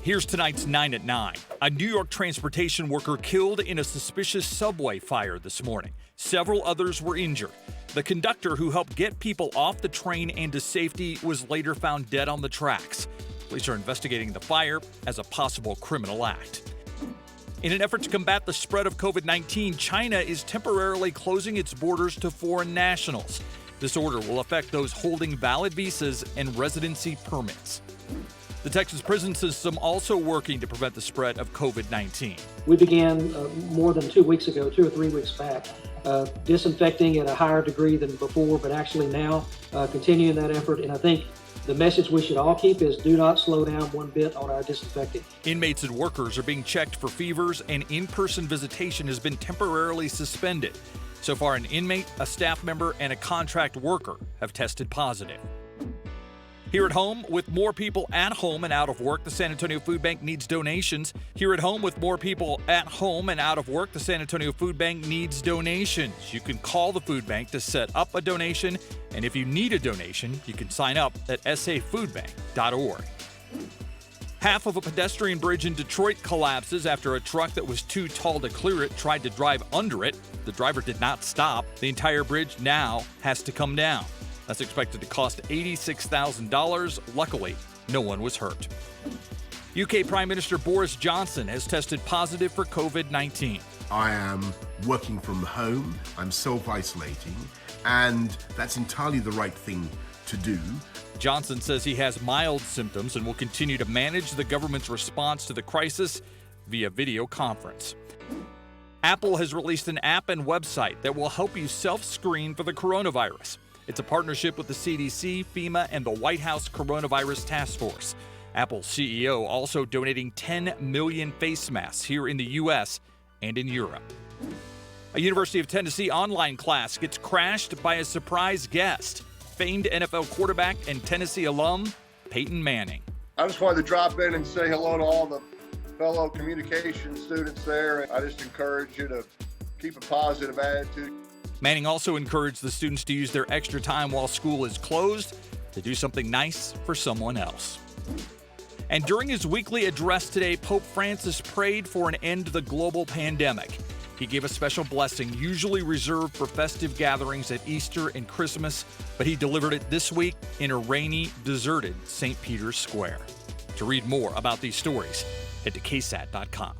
Here's tonight's 9 at 9. A New York transportation worker killed in a suspicious subway fire this morning. Several others were injured. The conductor who helped get people off the train and to safety was later found dead on the tracks. Police are investigating the fire as a possible criminal act. In an effort to combat the spread of COVID-19, China is temporarily closing its borders to foreign nationals. This order will affect those holding valid visas and residency permits. The Texas prison system also working to prevent the spread of COVID-19. We began more than 2 weeks ago, 2 or 3 weeks back, disinfecting at a higher degree than before, but actually now continuing that effort. And I think the message we should all keep is do not slow down one bit on our disinfecting. Inmates and workers are being checked for fevers, and in-person visitation has been temporarily suspended. So far, an inmate, a staff member, and a contract worker have tested positive. Here at home, with more people at home and out of work, the San Antonio Food Bank needs donations. Here at home, with more people at home and out of work, the San Antonio Food Bank needs donations. You can call the food bank to set up a donation, and if you need a donation, you can sign up at safoodbank.org. Half of a pedestrian bridge in Detroit collapses after a truck that was too tall to clear it tried to drive under it. The driver did not stop. The entire bridge now has to come down. That's expected to cost $86,000. Luckily, no one was hurt. UK Prime Minister Boris Johnson has tested positive for COVID-19. I am working from home, I'm self-isolating, and that's entirely the right thing to do. Johnson says he has mild symptoms and will continue to manage the government's response to the crisis via video conference. Apple has released an app and website that will help you self-screen for the coronavirus. It's a partnership with the CDC, FEMA, and the White House Coronavirus Task Force. Apple's CEO also donating 10 million face masks here in the U.S. and in Europe. A University of Tennessee online class gets crashed by a surprise guest. Famed NFL quarterback and Tennessee alum, Peyton Manning. I just wanted to drop in and say hello to all the fellow communication students there. I just encourage you to keep a positive attitude. Manning also encouraged the students to use their extra time while school is closed to do something nice for someone else. And during his weekly address today, Pope Francis prayed for an end to the global pandemic. He gave a special blessing usually reserved for festive gatherings at Easter and Christmas, but he delivered it this week in a rainy, deserted St. Peter's Square. To read more about these stories, head to ksat.com.